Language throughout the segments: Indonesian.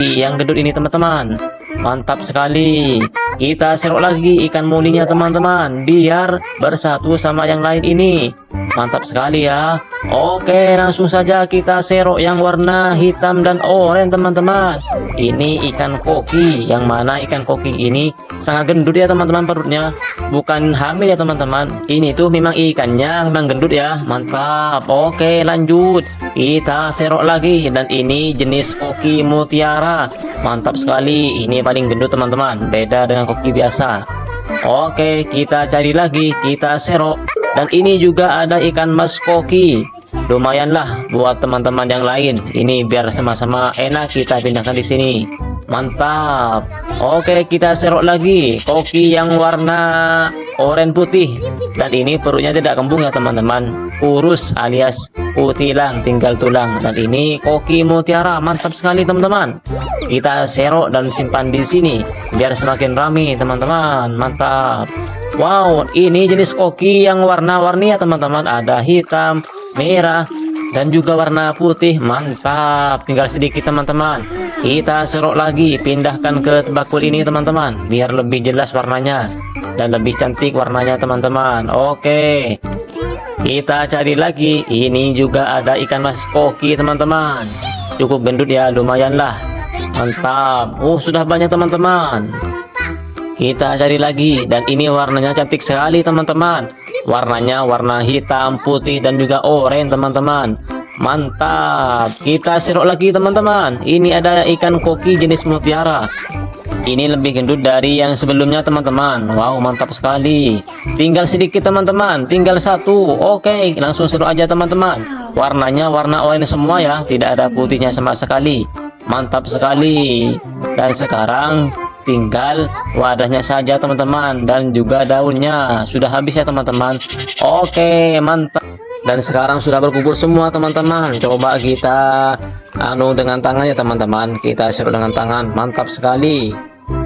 yang gendut ini teman-teman. Mantap sekali. Kita serok lagi ikan mulinya teman-teman, biar bersatu sama yang lain ini. Mantap sekali ya. Oke, langsung saja kita serok yang warna hitam dan oranye teman-teman. Ini ikan koki, yang mana ikan koki ini sangat gendut ya teman-teman perutnya. Bukan hamil ya teman-teman. Ini tuh memang ikannya memang gendut ya. Mantap. Oke, lanjut. Kita serok lagi, dan ini jenis koki mutiara. Mantap sekali. Ini paling gendut teman-teman, beda dengan koki biasa. Oke, kita cari lagi, kita serok. Dan ini juga ada ikan mas koki. Lumayanlah buat teman-teman yang lain. Ini biar sama-sama enak kita pindahkan di sini. Mantap. Oke, kita serok lagi koki yang warna oranye putih. Dan ini perutnya tidak kembung ya teman-teman, kurus alias utilang, tinggal tulang. Dan ini koki mutiara. Mantap sekali teman-teman. Kita serok dan simpan di sini biar semakin ramai teman-teman. Mantap. Wow, ini jenis koki yang warna-warni ya teman-teman. Ada hitam, merah, dan juga warna putih. Mantap. Tinggal sedikit teman-teman. Kita serok lagi, pindahkan ke bakul ini teman-teman, biar lebih jelas warnanya dan lebih cantik warnanya teman-teman. Oke, kita cari lagi. Ini juga ada ikan mas koki teman-teman. Cukup gendut ya, lumayan lah. Mantap. Sudah banyak teman-teman. Kita cari lagi, dan ini warnanya cantik sekali teman-teman. Warnanya warna hitam, putih, dan juga oranye teman-teman. Mantap. Kita serok lagi teman-teman. Ini ada ikan koki jenis mutiara. Ini lebih gendut dari yang sebelumnya teman-teman. Wow, mantap sekali. Tinggal sedikit teman-teman, tinggal satu. Oke, langsung serok aja teman-teman. Warnanya warna oranye semua ya, tidak ada putihnya sama sekali. Mantap sekali. Dan sekarang tinggal wadahnya saja teman-teman, dan juga daunnya sudah habis ya teman-teman. Oke, mantap. Dan sekarang sudah berkumpul semua teman-teman. Coba kita dengan tangannya teman-teman, kita serok dengan tangan. Mantap sekali.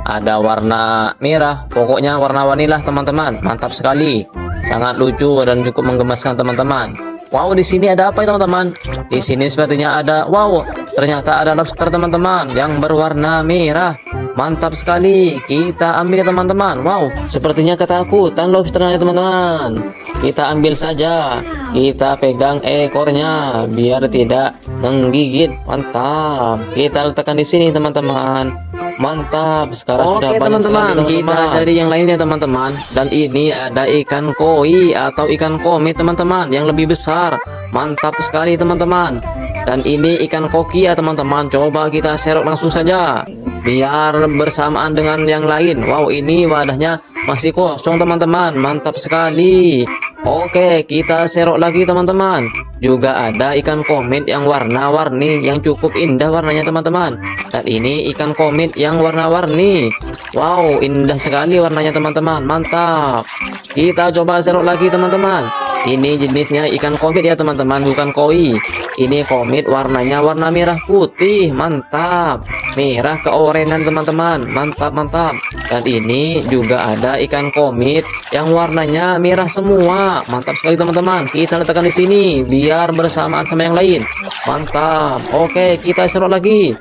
Ada warna merah, pokoknya warna-warni lah teman-teman. Mantap sekali, sangat lucu dan cukup menggemaskan teman-teman. Wow, di sini ada apa ya teman-teman? Di sini sepertinya ada, wow, ternyata ada lobster teman-teman yang berwarna merah. Mantap sekali. Kita ambil ya teman-teman. Wow, sepertinya ketakutan lobsternya teman-teman. Kita ambil saja. Kita pegang ekornya biar tidak menggigit. Mantap. Kita letakkan di sini teman-teman. Mantap. Sekarang sudah banyak teman-teman. Kita cari yang lainnya teman-teman. Dan ini ada ikan koi atau ikan komit teman-teman yang lebih besar. Mantap sekali teman-teman. Dan ini ikan koki ya teman-teman. Coba kita serok langsung saja biar bersamaan dengan yang lain. Wow, ini wadahnya masih kosong teman-teman. Mantap sekali. Oke, kita serok lagi teman-teman. Juga ada ikan komit yang warna-warni yang cukup indah warnanya teman-teman. Dan ini ikan komit yang warna-warni. Wow, indah sekali warnanya teman-teman. Mantap. Kita coba serok lagi teman-teman. Ini jenisnya ikan komit ya teman-teman, bukan koi. Ini komit, warnanya warna merah putih. Mantap. Merah keorenan teman-teman. Mantap, mantap. Dan ini juga ada ikan komit yang warnanya merah semua. Mantap sekali teman-teman. Kita letakkan di sini biar bersamaan sama yang lain. Mantap. Oke, kita serok lagi.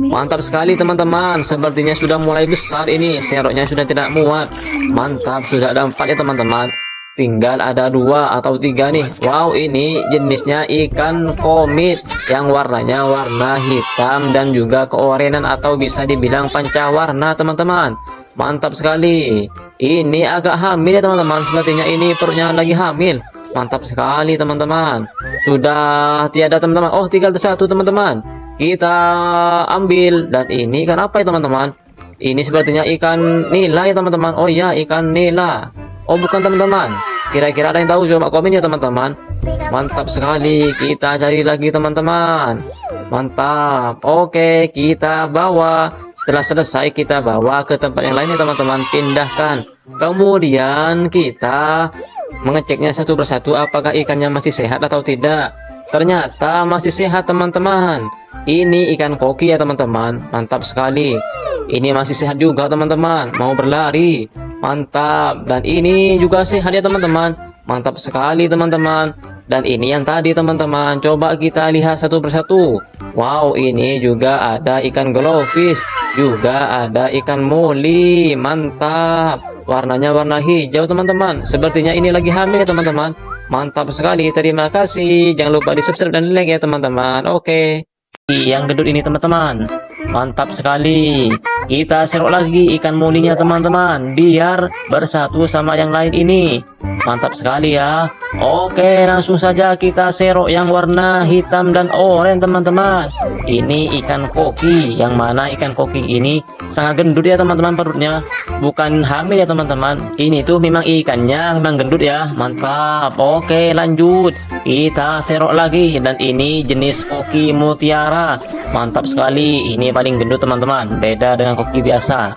Mantap sekali teman-teman. Sepertinya sudah mulai besar ini. Seroknya sudah tidak muat. Mantap, sudah ada 4 ya teman-teman. Tinggal ada 2 atau 3 nih. Wow, ini jenisnya ikan komit yang warnanya warna hitam dan juga keorenan atau bisa dibilang pancawarna teman-teman. Mantap sekali. Ini agak hamil ya teman-teman. Sepertinya ini perutnya lagi hamil. Mantap sekali teman-teman. Sudah tiada teman-teman. Oh, tinggal satu teman-teman. Kita ambil. Dan ini ikan apa ya teman-teman? Ini sepertinya ikan nila ya teman-teman. Oh iya, ikan nila. Oh, bukan teman-teman. Kira-kira ada yang tahu? Coba komen ya teman-teman. Mantap sekali. Kita cari lagi teman-teman. Mantap. Oke, kita bawa. Setelah selesai kita bawa ke tempat yang lainnya teman-teman. Pindahkan. Kemudian kita mengeceknya satu persatu apakah ikannya masih sehat atau tidak. Ternyata masih sehat teman-teman. Ini ikan koki ya teman-teman. Mantap sekali. Ini masih sehat juga teman-teman. Mau berlari. Mantap. Dan ini juga sehat ya teman-teman. Mantap sekali teman-teman. Dan ini yang tadi teman-teman, coba kita lihat satu persatu. Wow, ini juga ada ikan glowfish, juga ada ikan moli. Mantap. Warnanya warna hijau teman-teman. Sepertinya ini lagi hamil ya teman-teman. Mantap sekali. Terima kasih. Jangan lupa di subscribe dan like ya teman-teman. Oke. Yang gendut ini teman-teman, mantap sekali. Kita serok lagi ikan molinya teman-teman, biar bersatu sama yang lain ini. Mantap sekali ya. Oke, langsung saja kita serok yang warna hitam dan oranye teman-teman. Ini ikan koki, yang mana ikan koki ini sangat gendut ya teman-teman perutnya. Bukan hamil ya teman-teman. Ini tuh memang ikannya memang gendut ya. Mantap. Oke, lanjut. Kita serok lagi, dan ini jenis koki mutiara. Mantap sekali. Ini paling gendut teman-teman, beda dengan koki biasa.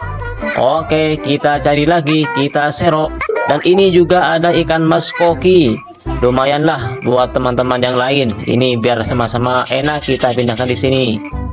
Oke, kita cari lagi, kita serok. Dan ini juga ada ikan mas koki. Lumayanlah buat teman-teman yang lain. Ini biar sama-sama enak kita pindahkan di sini.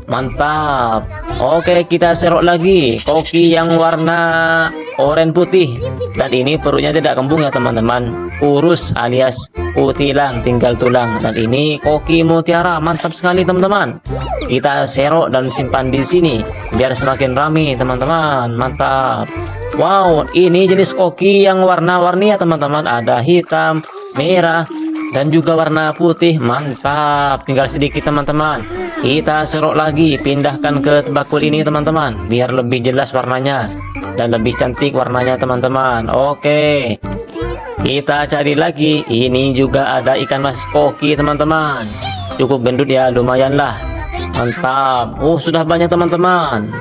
Mantap. Oke, kita serok lagi koki yang warna oranye putih. Dan ini perutnya tidak kembung ya teman-teman, kurus alias utilang, tinggal tulang. Dan ini koki mutiara. Mantap sekali teman-teman. Kita serok dan simpan di sini biar semakin ramai teman-teman. Mantap. Wow, ini jenis koki yang warna-warni ya teman-teman. Ada hitam, merah, dan juga warna putih. Mantap. Tinggal sedikit teman-teman. Kita serok lagi, pindahkan ke bakul ini teman-teman, biar lebih jelas warnanya dan lebih cantik warnanya teman-teman. Oke, kita cari lagi. Ini juga ada ikan mas koki teman-teman. Cukup gendut ya, lumayan lah. Mantap. Sudah banyak teman-teman.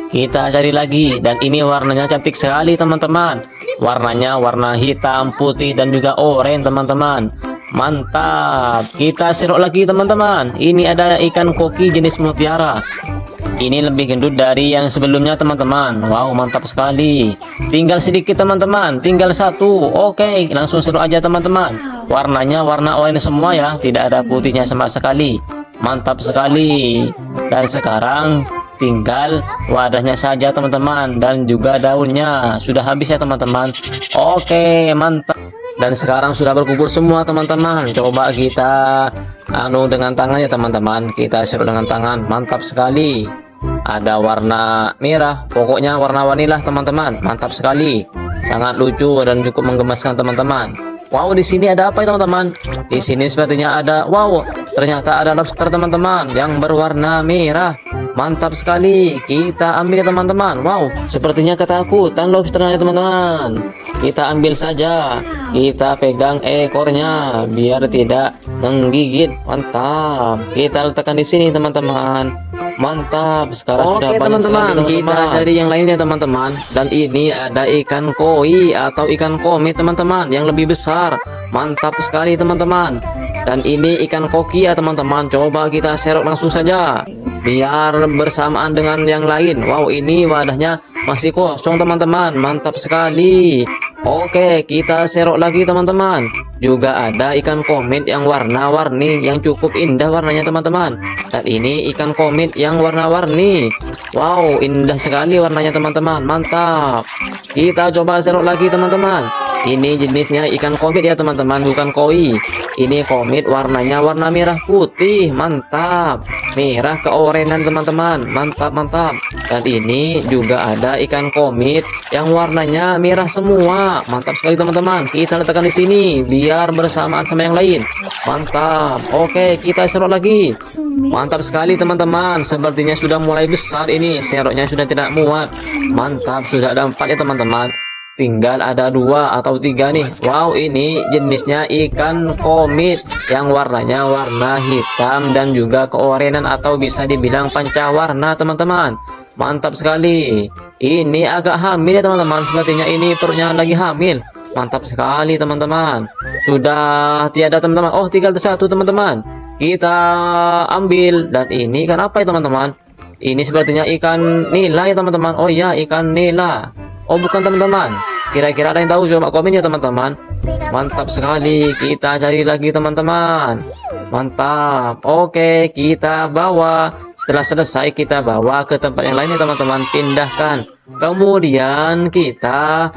Kita cari lagi, dan ini warnanya cantik sekali teman-teman. Warnanya warna hitam, putih, dan juga oranye teman-teman. Mantap. Kita serok lagi teman-teman. Ini ada ikan koki jenis mutiara. Ini lebih gendut dari yang sebelumnya teman-teman. Wow, mantap sekali. Tinggal sedikit teman-teman, tinggal satu. Oke, langsung serok aja teman-teman. Warnanya warna oranye semua ya, tidak ada putihnya sama sekali. Mantap sekali. Dan sekarang tinggal wadahnya saja teman-teman, dan juga daunnya sudah habis ya teman-teman. Oke, mantap. Dan sekarang sudah berkumpul semua teman-teman. Coba kita dengan tangannya teman-teman, kita serok dengan tangan. Mantap sekali. Ada warna merah, pokoknya warna-warni lah teman-teman. Mantap sekali, sangat lucu dan cukup menggemaskan teman-teman. Wow, di sini ada apa ya teman-teman? Di sini sepertinya ada, wow, ternyata ada lobster teman-teman yang berwarna merah. Mantap sekali. Kita ambil ya teman-teman. Wow, sepertinya ketakutan lobsternya teman-teman. Kita ambil saja. Kita pegang ekornya biar tidak menggigit. Mantap. Kita letakkan di sini teman-teman. Mantap. Sekarang sudah banyak teman-teman. Kita cari yang lainnya teman-teman. Dan ini ada ikan koi atau ikan komet teman-teman yang lebih besar. Mantap sekali teman-teman. Dan ini ikan koki ya teman-teman. Coba kita serok langsung saja biar bersamaan dengan yang lain. Wow, ini wadahnya masih kosong teman-teman. Mantap sekali. Oke, kita serok lagi teman-teman. Juga ada ikan komet yang warna-warni yang cukup indah warnanya teman-teman. Dan ini ikan komet yang warna-warni. Wow, indah sekali warnanya teman-teman. Mantap. Kita coba serok lagi teman-teman. Ini jenisnya ikan komet ya teman-teman, bukan koi. Ini komet warnanya warna merah putih. Mantap. Merah keorenan teman-teman. Mantap, mantap. Dan ini juga ada ikan komet yang warnanya merah semua. Mantap sekali teman-teman. Kita letakkan di sini biar bersamaan sama yang lain. Mantap. Oke, kita serok lagi. Mantap sekali teman-teman. Sepertinya sudah mulai besar ini. Seroknya sudah tidak muat. Mantap, sudah ada 4 ya teman-teman. Tinggal ada 2 atau 3 nih. Wow, ini jenisnya ikan komit yang warnanya warna hitam dan juga keorenan atau bisa dibilang pancawarna teman-teman. Mantap sekali. Ini agak hamil ya teman-teman. Sepertinya ini perutnya lagi hamil. Mantap sekali teman-teman. Sudah tiada teman-teman. Oh, tinggal satu teman-teman. Kita ambil. Dan ini ikan apa ya teman-teman? Ini sepertinya ikan nila ya teman-teman. Oh iya, ikan nila. Oh bukan teman-teman. Kira-kira ada yang tahu? Coba komen ya teman-teman. Mantap sekali. Kita cari lagi teman-teman. Mantap. Oke, kita bawa. Setelah selesai kita bawa ke tempat yang lainnya teman-teman. Pindahkan. Kemudian kita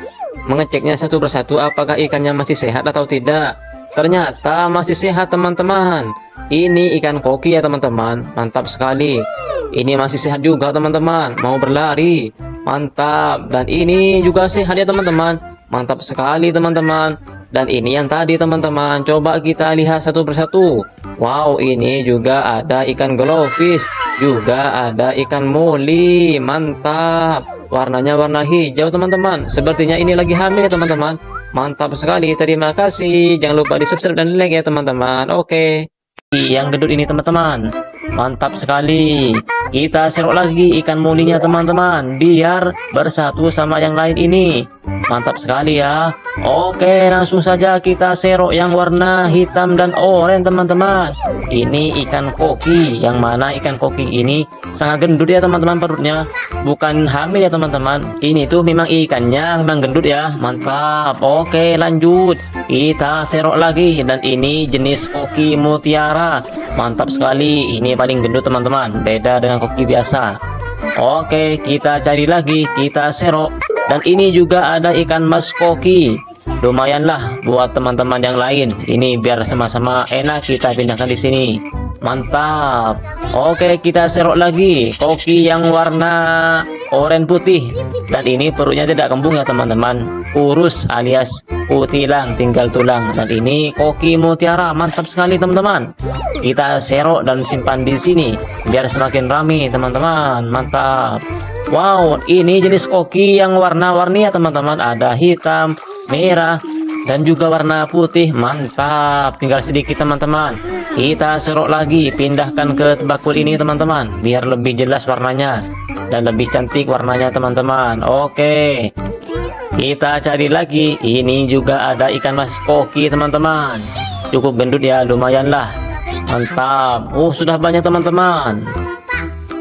mengeceknya satu persatu apakah ikannya masih sehat atau tidak. ternyata masih sehat teman-teman. Ini ikan koki ya teman-teman, mantap sekali. Ini masih sehat juga teman-teman, mau berlari, mantap. Dan ini juga sehat ya teman-teman, mantap sekali teman-teman. Dan ini yang tadi teman-teman, coba kita lihat satu persatu. Wow, ini juga ada ikan glowfish, juga ada ikan moli, mantap. Warnanya warna hijau teman-teman, sepertinya ini lagi hamil ya teman-teman. Mantap sekali, terima kasih. Jangan lupa di subscribe dan like ya teman-teman. Oke. Yang gendut ini teman-teman, mantap sekali. Kita serok lagi ikan molinya teman-teman, biar bersatu sama yang lain ini. Mantap sekali ya. Oke, langsung saja kita serok yang warna hitam dan oranye teman-teman. Ini ikan koki, yang mana ikan koki ini sangat gendut ya teman-teman perutnya. Bukan hamil ya teman-teman. Ini tuh memang ikannya memang gendut ya. Mantap. Oke, lanjut. Kita serok lagi, dan ini jenis koki mutiara. Mantap sekali. Ini paling gendut teman-teman, beda dengan koki biasa. Oke, kita cari lagi, kita serok. Dan ini juga ada ikan mas koki. Lumayanlah buat teman-teman yang lain. Ini biar sama-sama enak kita pindahkan di sini. Mantap. Oke, kita serok lagi koki yang warna oranye putih. Dan ini perutnya tidak kembung ya teman-teman, kurus alias utilang, tinggal tulang. Dan ini koki mutiara, mantap sekali teman-teman. Kita serok dan simpan di sini biar semakin ramai teman-teman. Mantap. Wow, ini jenis koki yang warna-warni ya teman-teman, ada hitam, merah, dan juga warna putih. Mantap. Tinggal sedikit teman-teman, kita serok lagi, pindahkan ke bakul ini teman-teman, biar lebih jelas warnanya dan lebih cantik warnanya teman-teman. Oke, kita cari lagi. Ini juga ada ikan mas koki teman-teman, cukup gendut ya, lumayan lah. Mantap. Sudah banyak teman-teman.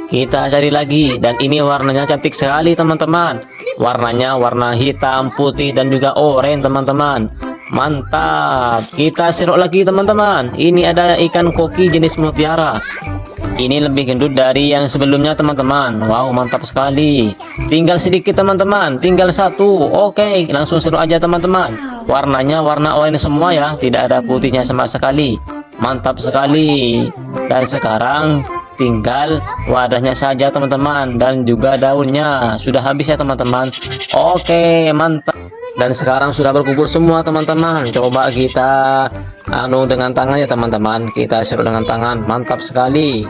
Kita cari lagi, dan ini warnanya cantik sekali teman-teman. Warnanya warna hitam, putih, dan juga oranye teman-teman. Mantap. Kita serok lagi teman-teman. Ini ada ikan koki jenis mutiara. Ini lebih gendut dari yang sebelumnya teman-teman. Wow, mantap sekali. Tinggal sedikit teman-teman, tinggal satu. Oke, langsung serok aja teman-teman. Warnanya warna oranye semua ya, tidak ada putihnya sama sekali. Mantap sekali. Dan sekarang tinggal wadahnya saja teman-teman, dan juga daunnya sudah habis ya teman-teman. Oke, mantap. Dan sekarang sudah berkumpul semua teman-teman. Coba kita dengan tangan ya teman-teman, kita serut dengan tangan. Mantap sekali.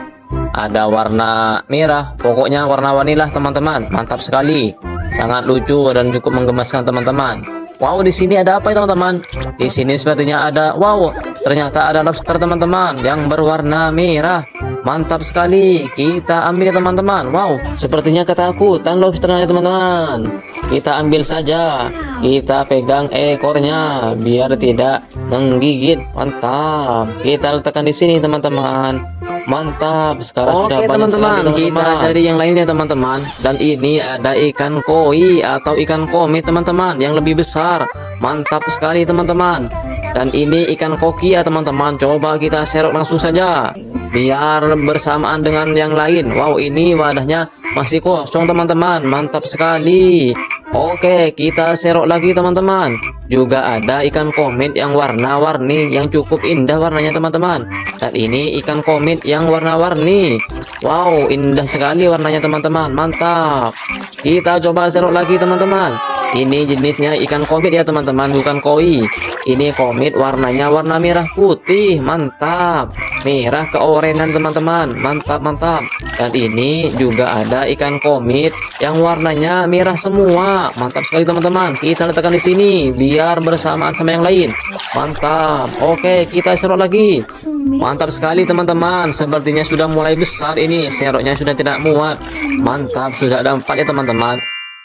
Ada warna merah, pokoknya warna-warni lah teman-teman. Mantap sekali, sangat lucu dan cukup menggemaskan teman-teman. Wow, di sini ada apa ya teman-teman? Di sini sepertinya ada, wow, ternyata ada lobster teman-teman yang berwarna merah. Mantap sekali, kita ambil ya teman-teman. Wow, sepertinya ketakutan lobsternya teman-teman. Kita ambil saja, kita pegang ekornya biar tidak menggigit. Mantap, kita letakkan di sini teman-teman. Mantap. Sekarang sudah banyak teman-teman, kita cari yang lainnya teman-teman. Dan ini ada ikan koi atau ikan komit teman-teman, yang lebih besar. Mantap sekali teman-teman. Dan ini ikan koki ya teman-teman. Coba kita serok langsung saja biar bersamaan dengan yang lain. Wow, ini wadahnya masih kosong teman-teman. Mantap sekali. Oke, kita serok lagi teman-teman. Juga ada ikan komit yang warna-warni, yang cukup indah warnanya teman-teman. Dan ini ikan komit yang warna-warni. Wow, indah sekali warnanya teman-teman. Mantap. Kita coba serok lagi teman-teman. Ini jenisnya ikan komit ya teman-teman, bukan koi. Ini komit, warnanya warna merah putih. Mantap. Merah keorenan teman-teman. Mantap, mantap. Dan ini juga ada ikan komit yang warnanya merah semua. Mantap sekali teman-teman. Kita letakkan di sini biar bersamaan sama yang lain. Mantap. Oke, kita serok lagi. Mantap sekali teman-teman. Sepertinya sudah mulai besar ini. Seroknya sudah tidak muat. Mantap, sudah ada 4 ya teman-teman.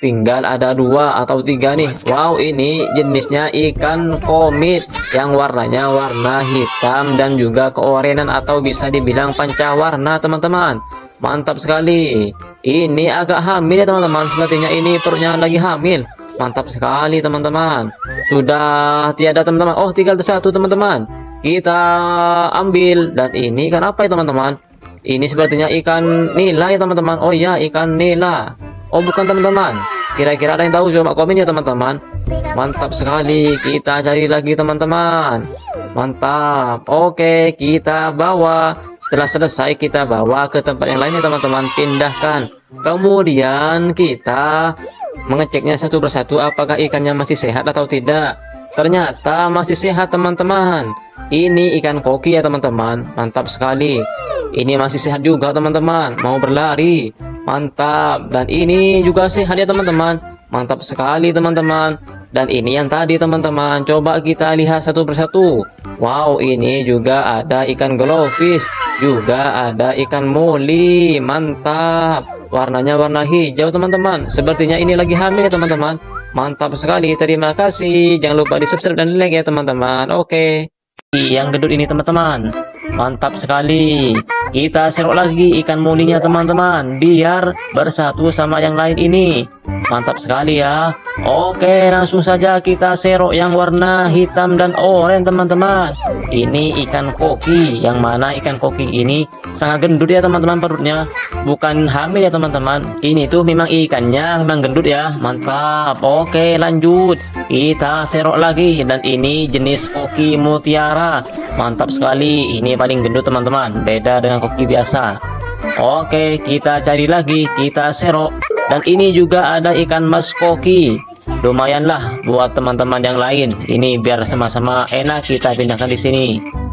Tinggal ada 2 atau 3 nih. Wow, ini jenisnya ikan komit yang warnanya warna hitam dan juga keorenan atau bisa dibilang pancawarna teman-teman. Mantap sekali. Ini agak hamil ya teman-teman. Sepertinya ini perutnya lagi hamil. Mantap sekali teman-teman. Sudah tiada teman-teman. Oh, tinggal satu teman-teman. Kita ambil. Dan ini ikan apa ya teman-teman? Ini sepertinya ikan nila ya teman-teman. Oh iya, ikan nila. Oh, bukan teman-teman. Kira-kira ada yang tahu? Coba komen ya teman-teman. Mantap sekali. Kita cari lagi teman-teman. Mantap. Oke, kita bawa. Setelah selesai kita bawa ke tempat yang lainnya teman-teman, pindahkan. Kemudian kita mengeceknya satu persatu apakah ikannya masih sehat atau tidak. Ternyata masih sehat teman-teman. Ini ikan koki ya teman-teman. Mantap sekali. Ini masih sehat juga teman-teman. Mau berlari. Mantap. Dan ini juga sehat ya teman-teman. Mantap sekali teman-teman. Dan ini yang tadi teman-teman. Coba kita lihat satu persatu. Wow, ini juga ada ikan glowfish. Juga ada ikan moli. Mantap. Warnanya warna hijau teman-teman. Sepertinya ini lagi hamil ya teman-teman. Mantap sekali. Terima kasih. Jangan lupa di subscribe dan like ya teman-teman. Oke. Yang gendut ini teman-teman. Mantap sekali. Kita serok lagi ikan molinya teman-teman, biar bersatu sama yang lain ini. Mantap sekali ya. Oke, langsung saja kita serok yang warna hitam dan oranye teman-teman. Ini ikan koki. Yang mana ikan koki ini sangat gendut ya teman-teman perutnya. Bukan hamil ya teman-teman. Ini tuh memang ikannya memang gendut ya. Mantap. Oke, lanjut. Kita serok lagi. Dan ini jenis koki mutiara. Mantap sekali. Ini paling gendut teman-teman. Beda dengan koki biasa. Oke, kita cari lagi. Kita serok. Dan ini juga ada ikan mas koki. Lumayanlah buat teman-teman yang lain. Ini biar sama-sama enak kita pindahkan di sini.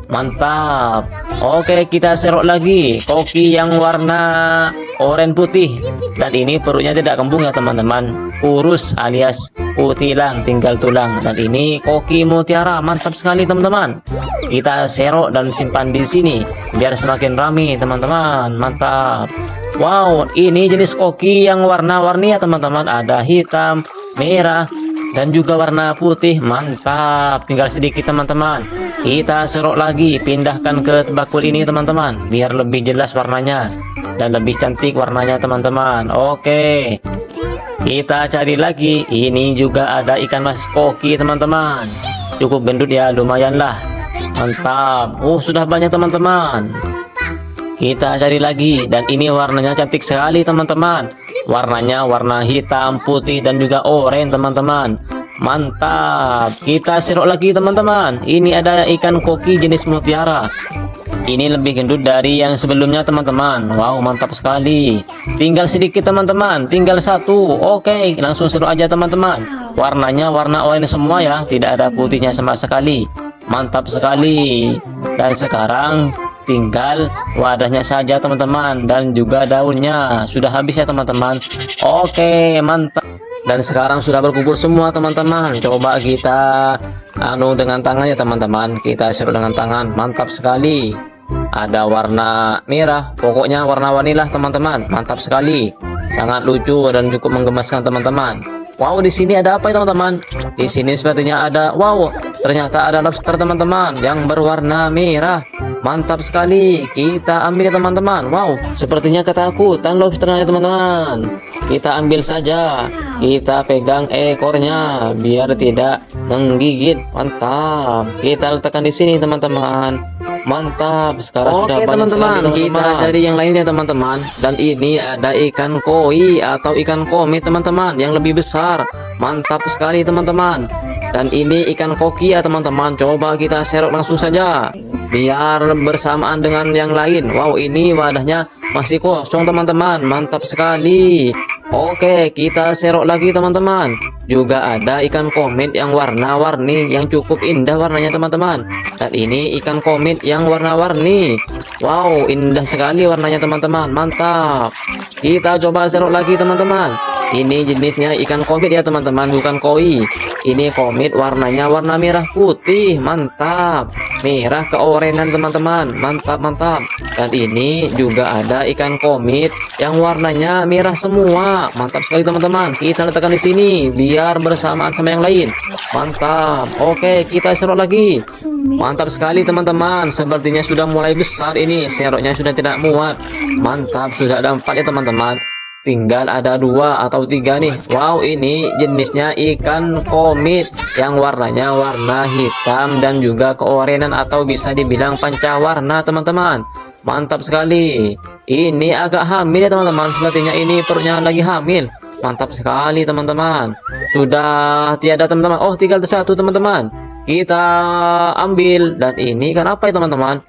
Mantap. Oke, kita serok lagi koki yang warna oranye putih. Dan ini perutnya tidak kembung ya teman-teman. Kurus alias utilang, tinggal tulang. Dan ini koki mutiara. Mantap sekali teman-teman. Kita serok dan simpan di sini biar semakin ramai teman-teman. Mantap. Wow, ini jenis koki yang warna-warni ya teman-teman. Ada hitam, merah, dan juga warna putih. Mantap. Tinggal sedikit teman-teman. Kita serok lagi, pindahkan ke bakul ini teman-teman, biar lebih jelas warnanya dan lebih cantik warnanya teman-teman. Oke, kita cari lagi. Ini juga ada ikan mas koki teman-teman. Cukup gendut ya, lumayan lah. Mantap. Sudah banyak teman-teman. Kita cari lagi. Dan ini warnanya cantik sekali teman-teman. Warnanya warna hitam, putih, dan juga oranye teman-teman. Mantap. Kita serok lagi teman-teman. Ini ada ikan koki jenis mutiara. Ini lebih gendut dari yang sebelumnya teman-teman. Wow, mantap sekali. Tinggal sedikit teman-teman. Tinggal satu. Oke, langsung serok aja teman-teman. Warnanya warna oranye semua ya. Tidak ada putihnya sama sekali. Mantap sekali. Dan sekarang tinggal wadahnya saja teman-teman, dan juga daunnya sudah habis ya teman-teman. Oke, mantap. Dan sekarang sudah berkumpul semua teman-teman. Coba kita dengan tangannya teman-teman. Kita serut dengan tangan. Mantap sekali. Ada warna merah. Pokoknya warna-warni lah teman-teman. Mantap sekali. Sangat lucu dan cukup menggemaskan teman-teman. Wow, di sini ada apa ya teman-teman? Di sini sepertinya ada, wow, ternyata ada lobster teman-teman yang berwarna merah. Mantap sekali. Kita ambil ya teman-teman. Wow, sepertinya ketakutan lobsternya teman-teman. Kita ambil saja. Kita pegang ekornya biar tidak menggigit. Mantap. Kita letakkan di sini teman-teman. Mantap. Sekarang sudah banyak teman-teman. Kita cari yang lainnya teman-teman. Dan ini ada ikan koi atau ikan komit teman-teman yang lebih besar. Mantap sekali teman-teman. Dan ini ikan koki ya teman-teman. Coba kita serok langsung saja biar bersamaan dengan yang lain. Wow, ini wadahnya masih kosong teman-teman. Mantap sekali. Oke, kita serok lagi teman-teman. Juga ada ikan komit yang warna-warni yang cukup indah warnanya teman-teman. Dan ini ikan komit yang warna-warni. Wow, indah sekali warnanya teman-teman. Mantap. Kita coba serok lagi teman-teman. Ini jenisnya ikan komit ya teman-teman, bukan koi. Ini komit warnanya warna merah putih. Mantap. Merah keorenan teman-teman. Mantap, mantap. Dan ini juga ada ikan komit yang warnanya merah semua. Mantap sekali teman-teman. Kita letakkan di sini biar bersamaan sama yang lain. Mantap. Oke, kita serok lagi. Mantap sekali teman-teman. Sepertinya sudah mulai besar ini. Seroknya sudah tidak muat. Mantap, sudah ada 4 ya teman-teman. Tinggal ada 2 atau 3 nih. Wow, ini jenisnya ikan komit yang warnanya warna hitam dan juga keorenan atau bisa dibilang pancawarna teman-teman. Mantap sekali. Ini agak hamil ya teman-teman. Sepertinya ini perutnya lagi hamil. Mantap sekali teman-teman. Sudah tiada teman-teman. Oh, tinggal 1 teman-teman. kita ambil. Dan ini ikan apa ya teman-teman?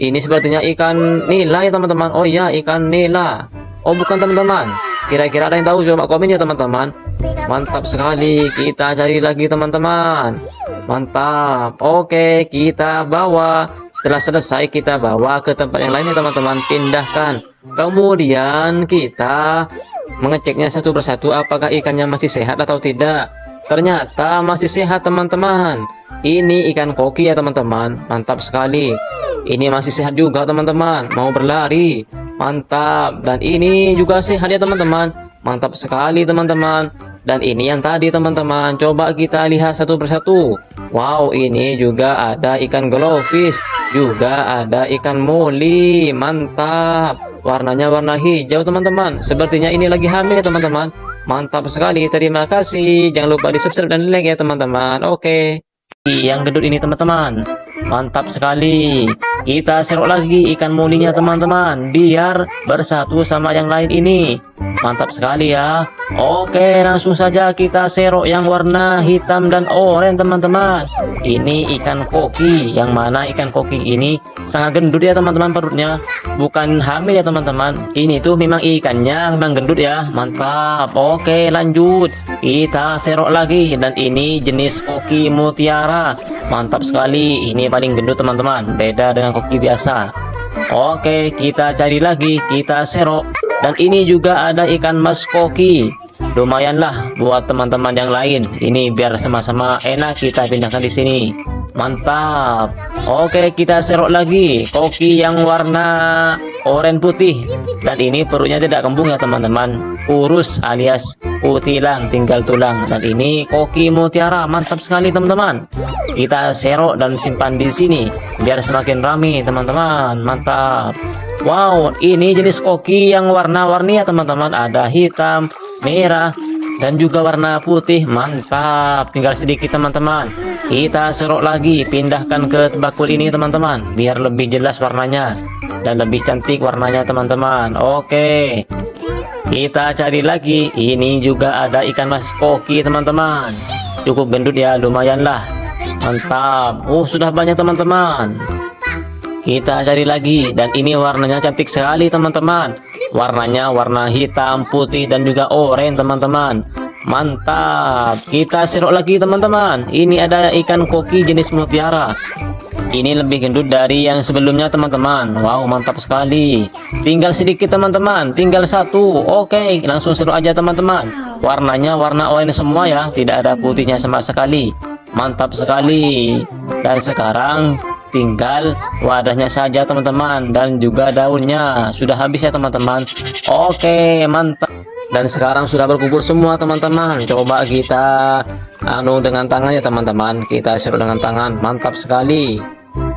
Ini sepertinya ikan nila ya teman-teman. Oh iya, ikan nila. Oh bukan teman-teman. Kira-kira ada yang tahu? Coba komen ya teman-teman. Mantap sekali. Kita cari lagi teman-teman. Mantap. Oke, kita bawa. Setelah selesai kita bawa ke tempat yang lain ya teman-teman. Pindahkan. Kemudian kita mengeceknya satu persatu apakah ikannya masih sehat atau tidak. Ternyata masih sehat teman-teman. Ini ikan koki ya teman-teman. Mantap sekali. Ini masih sehat juga teman-teman. Mau berlari. Mantap. Dan ini juga sehat ya teman-teman. Mantap sekali teman-teman. Dan ini yang tadi teman-teman. Coba kita lihat satu persatu. Wow, ini juga ada ikan glowfish. Juga ada ikan moli. Mantap. Warnanya warna hijau teman-teman. Sepertinya ini lagi hamil ya teman-teman. Mantap sekali. Terima kasih. Jangan lupa di subscribe dan like ya teman-teman. Oke. Yang gendut ini teman-teman. Mantap sekali. Kita serok lagi ikan molinya teman-teman, biar bersatu sama yang lain ini. Mantap sekali ya. Oke, langsung saja kita serok yang warna hitam dan oranye teman-teman. Ini ikan koki. Yang mana ikan koki ini sangat gendut ya teman-teman perutnya. Bukan hamil ya teman-teman. Ini tuh memang ikannya memang gendut ya. Mantap. Oke, lanjut. Kita serok lagi. Dan ini jenis koki mutiara. Mantap sekali. Ini paling gendut teman-teman. Beda dengan koki biasa. Oke, kita cari lagi. Kita serok. Dan ini juga ada ikan mas koki. Lumayanlah buat teman-teman yang lain. Ini biar sama-sama enak kita pindahkan di sini. Mantap. Oke, kita serok lagi koki yang warna oranye putih. Dan ini perutnya tidak kembung ya teman-teman. Kurus alias utilang, tinggal tulang. Dan ini koki mutiara. Mantap sekali teman-teman. Kita serok dan simpan di sini biar semakin ramai teman-teman. Mantap. Wow, ini jenis koki yang warna-warni ya teman-teman. Ada hitam, merah, dan juga warna putih. Mantap. Tinggal sedikit teman-teman. Kita serok lagi, pindahkan ke bakul ini teman-teman, biar lebih jelas warnanya dan lebih cantik warnanya teman-teman. Oke, kita cari lagi. Ini juga ada ikan mas koki teman-teman. Cukup gendut ya, lumayan lah. Mantap. Sudah banyak teman-teman. Kita cari lagi. Dan ini warnanya cantik sekali teman-teman. Warnanya warna hitam, putih, dan juga oranye teman-teman. Mantap. Kita serok lagi teman-teman. Ini ada ikan koki jenis mutiara. Ini lebih gendut dari yang sebelumnya teman-teman. Wow, mantap sekali. Tinggal sedikit teman-teman. Tinggal satu. Oke, langsung serok aja teman-teman. Warnanya warna oranye semua ya. Tidak ada putihnya sama sekali. Mantap sekali. Dan sekarang tinggal wadahnya saja teman-teman, dan juga daunnya. Sudah habis ya teman-teman. Oke, mantap. Dan sekarang sudah berkumpul semua teman-teman. Coba kita dengan tangan ya teman-teman. Kita serok dengan tangan. Mantap sekali.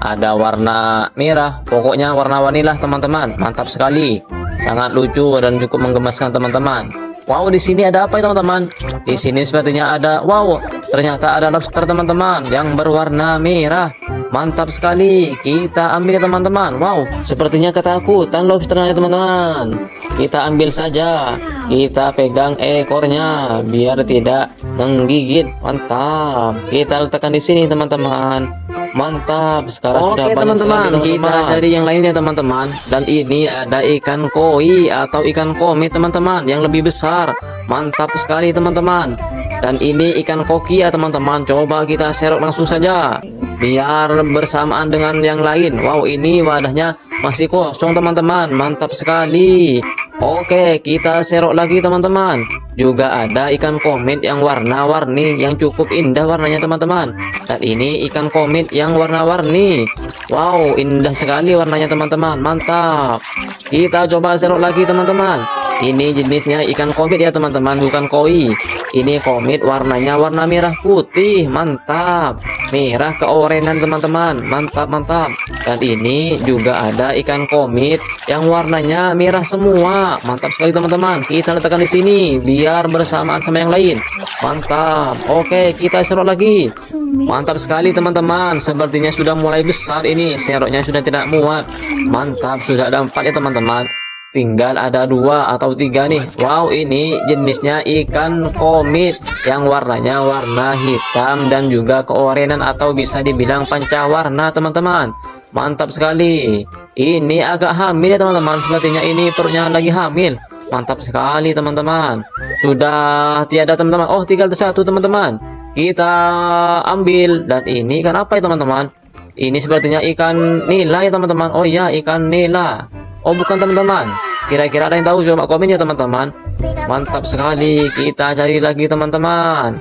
Ada warna merah. Pokoknya warna-warni lah teman-teman. Mantap sekali. Sangat lucu dan cukup menggemaskan teman-teman. Wow, di sini ada apa ya teman-teman? Di sini sepertinya ada, wow, ternyata ada lobster teman-teman yang berwarna merah. Mantap sekali. Kita ambil ya teman-teman. Wow, sepertinya ketakutan lobsternya teman-teman. Kita ambil saja. Kita pegang ekornya biar tidak menggigit. Mantap. Kita letakkan di sini teman-teman. Mantap. Sekarang sudah banyak teman-teman. Kita cari yang lainnya teman-teman. Dan ini ada ikan koi atau ikan komet teman-teman yang lebih besar. Mantap sekali teman-teman. Dan ini ikan koki ya teman-teman. Coba kita serok langsung saja biar bersamaan dengan yang lain. Wow, ini wadahnya masih kosong teman-teman. Mantap sekali. Oke, kita serok lagi teman-teman. Juga ada ikan komet yang warna-warni yang cukup indah warnanya teman-teman. Dan ini ikan komet yang warna-warni. Wow, indah sekali warnanya teman-teman. Mantap. Kita coba serok lagi teman-teman. Ini jenisnya ikan komet ya teman-teman, bukan koi. Ini komet warnanya warna merah putih. Mantap. Merah ke oranye teman-teman. Mantap, mantap. Dan ini juga ada ikan komet yang warnanya merah semua. Mantap sekali teman-teman. Kita letakkan di sini biar bersamaan sama yang lain. Mantap. Oke, kita serok lagi. Mantap sekali teman-teman. Sepertinya sudah mulai besar ini. Seroknya sudah tidak muat. Mantap, sudah ada 4 ya teman-teman. tinggal ada 2 atau 3 nih. Wow, ini jenisnya ikan komit yang warnanya warna hitam dan juga keorenan atau bisa dibilang pancawarna teman-teman. Mantap sekali. Ini agak hamil ya teman-teman, sepertinya ini perutnya lagi hamil. Mantap sekali teman-teman. Sudah tiada teman-teman. Oh, tinggal satu teman-teman. Kita ambil, dan ini ikan apa ya teman-teman? Ini sepertinya ikan nila ya teman-teman. Oh iya, ikan nila. Oh bukan teman-teman. Kira-kira ada yang tahu? Coba komen ya teman-teman. Mantap sekali. Kita cari lagi teman-teman.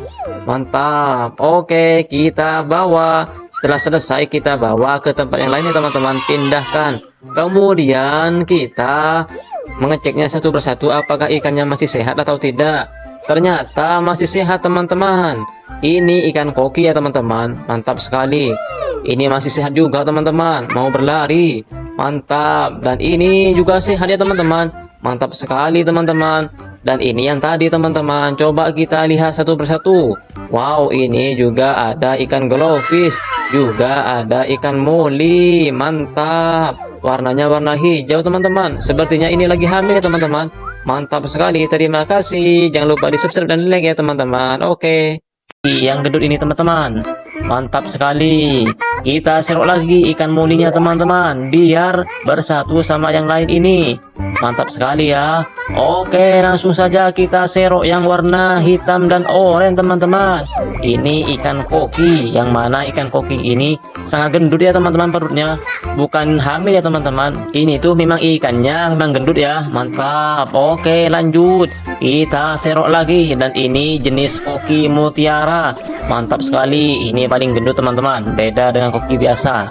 Mantap. Oke, kita bawa. Setelah selesai kita bawa ke tempat yang lainnya teman-teman. Pindahkan. Kemudian kita mengeceknya satu persatu apakah ikannya masih sehat atau tidak. Ternyata masih sehat teman-teman. Ini ikan koki ya teman-teman. Mantap sekali. Ini masih sehat juga teman-teman. Mau berlari. Mantap. Dan ini juga sehat ya teman-teman. Mantap sekali teman-teman. Dan ini yang tadi teman-teman. Coba kita lihat satu persatu. Wow, ini juga ada ikan glowfish. Juga ada ikan moli. Mantap. Warnanya warna hijau teman-teman. Sepertinya ini lagi hamil ya teman-teman. Mantap sekali. Terima kasih. Jangan lupa di subscribe dan like ya teman-teman. Oke. Yang gendut ini teman-teman. Mantap sekali. Kita serok lagi ikan molinya teman-teman, biar bersatu sama yang lain ini. Mantap sekali ya. Oke, langsung saja kita serok yang warna hitam dan oranye teman-teman. Ini ikan koki, yang mana ikan koki ini sangat gendut ya teman-teman perutnya. Bukan hamil ya teman-teman. Ini tuh memang ikannya memang gendut ya. Mantap. Oke, lanjut. Kita serok lagi, dan ini jenis koki mutiara. Mantap sekali. Ini paling gendut teman-teman, beda dengan koki biasa.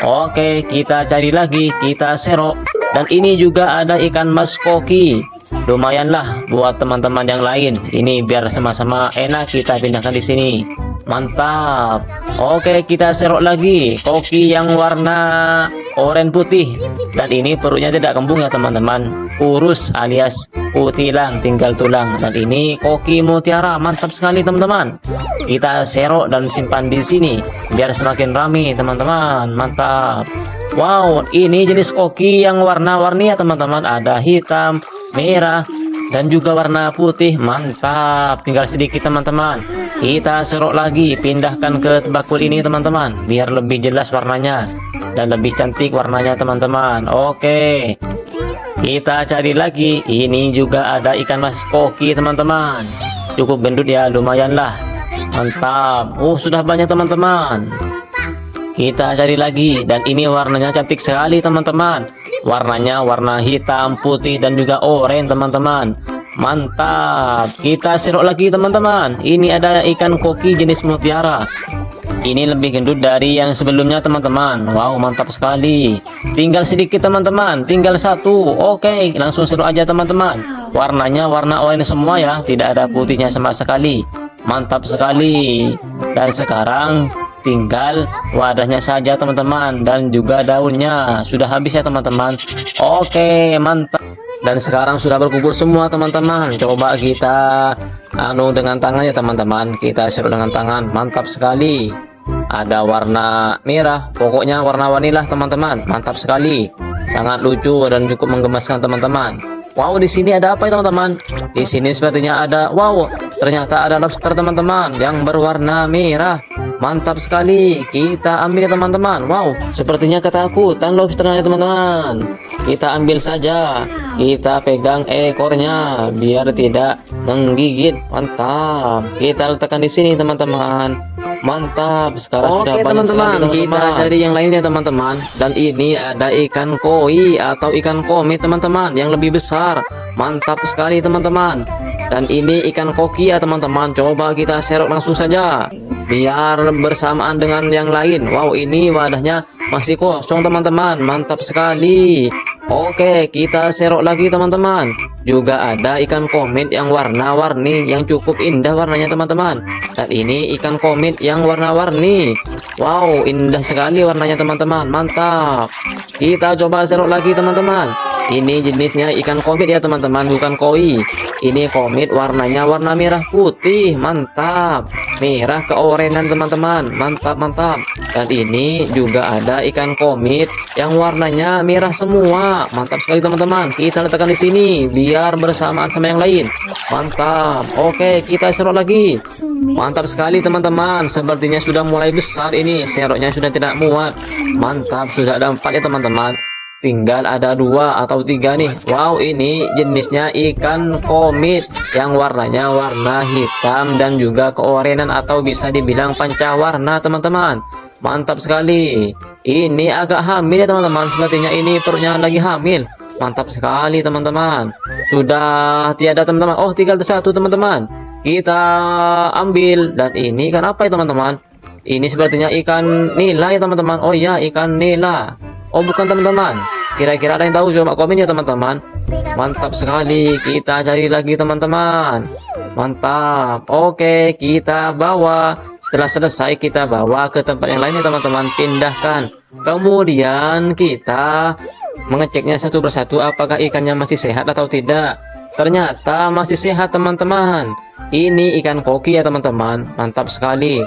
Oke, kita cari lagi, kita serok. Dan ini juga ada ikan mas koki. Lumayanlah buat teman-teman yang lain. Ini biar sama-sama enak kita pindahkan di sini. Mantap. Oke, kita serok lagi koki yang warna oranye putih. Dan ini perutnya tidak kembung ya teman-teman. Urus alias utilang, tinggal tulang. Dan ini koki mutiara. Mantap sekali teman-teman. Kita serok dan simpan di sini biar semakin ramai teman-teman. Mantap. Wow, ini jenis koki yang warna-warni ya teman-teman. Ada hitam, merah, dan juga warna putih. Mantap. Tinggal sedikit teman-teman. Kita serok lagi, pindahkan ke bakul ini teman-teman, biar lebih jelas warnanya dan lebih cantik warnanya teman-teman. Oke, kita cari lagi. Ini juga ada ikan mas koki teman-teman. Cukup gendut ya, lumayan lah. Mantap. Sudah banyak teman-teman. Kita cari lagi, dan ini warnanya cantik sekali teman-teman. Warnanya warna hitam, putih, dan juga oranye teman-teman. Mantap. Kita serok lagi teman-teman. Ini ada ikan koki jenis mutiara. Ini lebih gendut dari yang sebelumnya teman-teman. Wow, mantap sekali. Tinggal sedikit teman-teman, tinggal satu. Oke, langsung serok aja teman-teman. Warnanya warna oranye semua ya, tidak ada putihnya sama sekali. Mantap sekali. Dan sekarang tinggal wadahnya saja teman-teman, dan juga daunnya. Sudah habis ya teman-teman. Oke, mantap. Dan sekarang sudah berkumpul semua teman-teman. Coba kita dengan tangan ya teman-teman. Kita serut dengan tangan. Mantap sekali. Ada warna merah. Pokoknya warna-warni lah teman-teman. Mantap sekali. Sangat lucu dan cukup menggemaskan teman-teman. Wow, di sini ada apa ya teman-teman? Di sini sepertinya ada, wow, ternyata ada lobster teman-teman yang berwarna merah. Mantap sekali. Kita ambil ya teman-teman. Wow, sepertinya ketakutan lobsternya teman-teman. Kita ambil saja. Kita pegang ekornya biar tidak menggigit. Mantap. Kita letakkan di sini teman-teman. Mantap. Sekarang sudah banyak teman-teman. Kita cari yang lainnya teman-teman. Dan ini ada ikan koi atau ikan komit teman-teman yang lebih besar. Mantap sekali teman-teman. Dan ini ikan koki ya teman-teman. Coba kita serok langsung saja biar bersamaan dengan yang lain. Wow, ini wadahnya masih kosong teman-teman. Mantap sekali. Oke, kita serok lagi teman-teman. Juga ada ikan komit yang warna-warni yang cukup indah warnanya teman-teman. Dan ini ikan komit yang warna-warni. Wow, indah sekali warnanya teman-teman. Mantap. Kita coba serok lagi teman-teman. Ini jenisnya ikan komit ya teman-teman, bukan koi. Ini komit, warnanya warna merah putih, mantap. Merah keorenan teman-teman, mantap mantap. Dan ini juga ada ikan komit yang warnanya merah semua, mantap sekali teman-teman. Kita letakkan di sini biar bersamaan sama yang lain. Mantap. Oke, kita serok lagi. Mantap sekali teman-teman. Sepertinya sudah mulai besar ini. Seroknya sudah tidak muat. Mantap, sudah ada 4 ya teman-teman. Tinggal ada 2 atau 3 nih. Wow, ini jenisnya ikan komit yang warnanya warna hitam dan juga keorenan atau bisa dibilang pancawarna teman-teman. Mantap sekali. Ini agak hamil ya teman-teman. Sepertinya ini perutnya lagi hamil. Mantap sekali teman-teman. Sudah tiada teman-teman. Oh, tinggal satu teman-teman. Kita ambil. Dan ini ikan apa ya teman-teman? Ini sepertinya ikan nila ya teman-teman. Oh iya, ikan nila. Oh bukan teman-teman. Kira-kira ada yang tahu? Coba komen ya teman-teman. Mantap sekali. Kita cari lagi teman-teman. Mantap. Oke, kita bawa. Setelah selesai kita bawa ke tempat yang lainnya teman-teman. Pindahkan. Kemudian kita mengeceknya satu persatu apakah ikannya masih sehat atau tidak. Ternyata masih sehat teman-teman. Ini ikan koki ya teman-teman. Mantap sekali.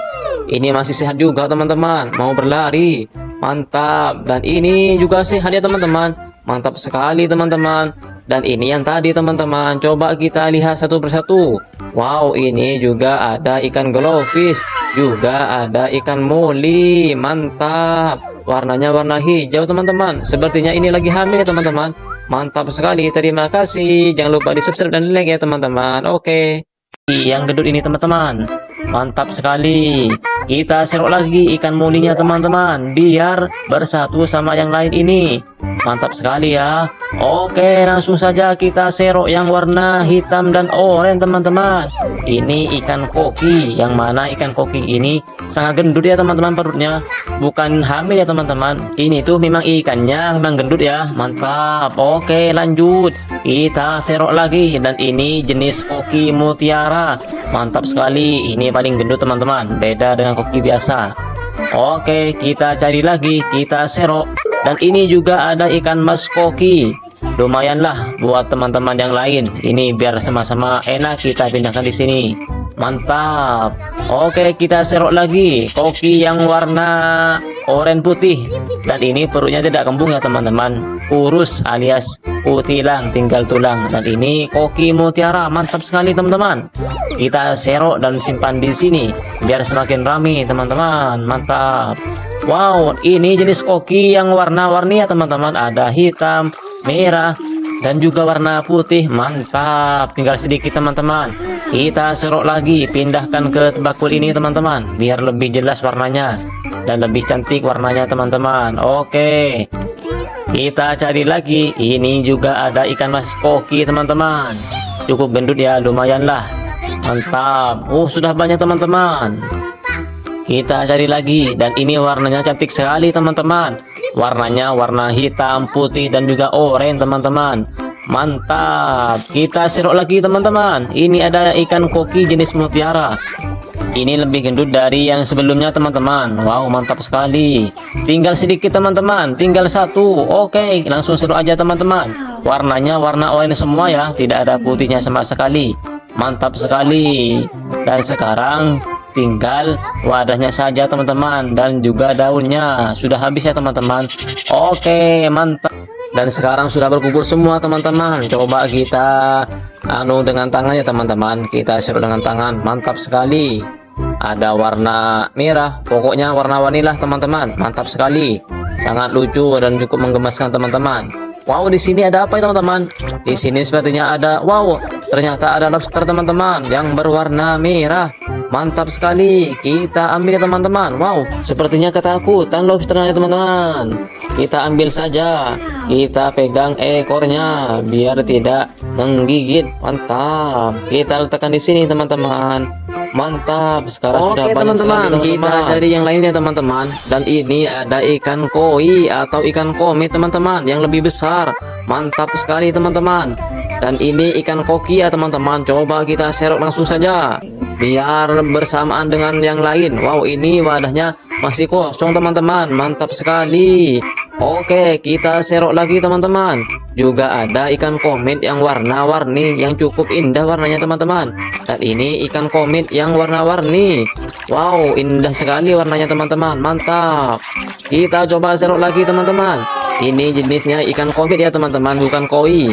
Ini masih sehat juga teman-teman. Mau berlari. Mantap. Dan ini juga sehat ya teman-teman. Mantap sekali teman-teman. Dan ini yang tadi teman-teman. Coba kita lihat satu persatu. Wow, ini juga ada ikan glowfish. Juga ada ikan moli. Mantap. Warnanya warna hijau teman-teman. Sepertinya ini lagi hamil ya teman-teman. Mantap sekali. Terima kasih. Jangan lupa di subscribe dan like ya teman-teman. Oke. Yang gendut ini teman-teman, mantap sekali. Kita serok lagi ikan molinya teman-teman biar bersatu sama yang lain ini. Mantap sekali ya. Oke, langsung saja kita serok yang warna hitam dan oranye teman-teman. Ini ikan koki, yang mana ikan koki ini sangat gendut ya teman-teman perutnya. Bukan hamil ya teman-teman. Ini tuh memang ikannya memang gendut ya. Mantap. Oke, lanjut. Kita serok lagi dan ini jenis koki mutiara. Mantap sekali. Ini paling gendut teman-teman. Beda dengan koki biasa. Oke, kita cari lagi. Kita serok. Dan ini juga ada ikan mas koki. Lumayanlah buat teman-teman yang lain. Ini biar sama-sama enak kita pindahkan di sini. Mantap. Oke, kita serok lagi koki yang warna oranye putih. Dan ini perutnya tidak kembung ya teman-teman. Kurus alias utilang, tinggal tulang. Dan ini koki mutiara. Mantap sekali teman-teman. Kita serok dan simpan di sini biar semakin ramai teman-teman. Mantap. Wow, ini jenis koki yang warna-warni ya teman-teman. Ada hitam, merah, dan juga warna putih. Mantap. Tinggal sedikit teman-teman. Kita serok lagi, pindahkan ke bakul ini teman-teman biar lebih jelas warnanya dan lebih cantik warnanya teman-teman. Oke, kita cari lagi. Ini juga ada ikan mas koki teman-teman. Cukup gendut ya, lumayan lah. Mantap. Sudah banyak teman-teman. Kita cari lagi dan ini warnanya cantik sekali teman-teman. Warnanya warna hitam, putih, dan juga oranye teman-teman. Mantap. Kita serok lagi teman-teman. Ini ada ikan koki jenis mutiara. Ini lebih gendut dari yang sebelumnya teman-teman. Wow, mantap sekali. Tinggal sedikit teman-teman. Tinggal satu. Oke, langsung serok aja teman-teman. Warnanya warna oranye semua ya. Tidak ada putihnya sama sekali. Mantap sekali. Dan sekarang tinggal wadahnya saja teman-teman dan juga daunnya. Sudah habis ya teman-teman. Oke, mantap. Dan sekarang sudah berkumpul semua teman-teman. Coba kita dengan tangannya teman-teman. Kita serut dengan tangan. Mantap sekali. Ada warna merah. Pokoknya warna-warni lah teman-teman. Mantap sekali. Sangat lucu dan cukup menggemaskan teman-teman. Wow, di sini ada apa ya teman-teman? Di sini sepertinya ada, wow, ternyata ada lobster teman-teman yang berwarna merah. Mantap sekali. Kita ambil ya teman-teman. Wow, sepertinya ketakutan lobsternya teman-teman. Kita ambil saja. Kita pegang ekornya biar tidak menggigit. Mantap. Kita letakkan di sini teman-teman. Mantap. Sekarang sudah banyak teman-teman. Kita cari yang lainnya teman-teman. Dan ini ada ikan koi atau ikan komit teman-teman yang lebih besar. Mantap sekali teman-teman. Dan ini ikan koki ya teman-teman. Coba kita serok langsung saja biar bersamaan dengan yang lain. Wow, ini wadahnya masih kosong teman-teman. Mantap sekali. Oke, kita serok lagi teman-teman. Juga ada ikan komit yang warna-warni yang cukup indah warnanya teman-teman. Dan ini ikan komit yang warna-warni. Wow, indah sekali warnanya teman-teman. Mantap. Kita coba serok lagi teman-teman. Ini jenisnya ikan komit ya teman-teman, bukan koi.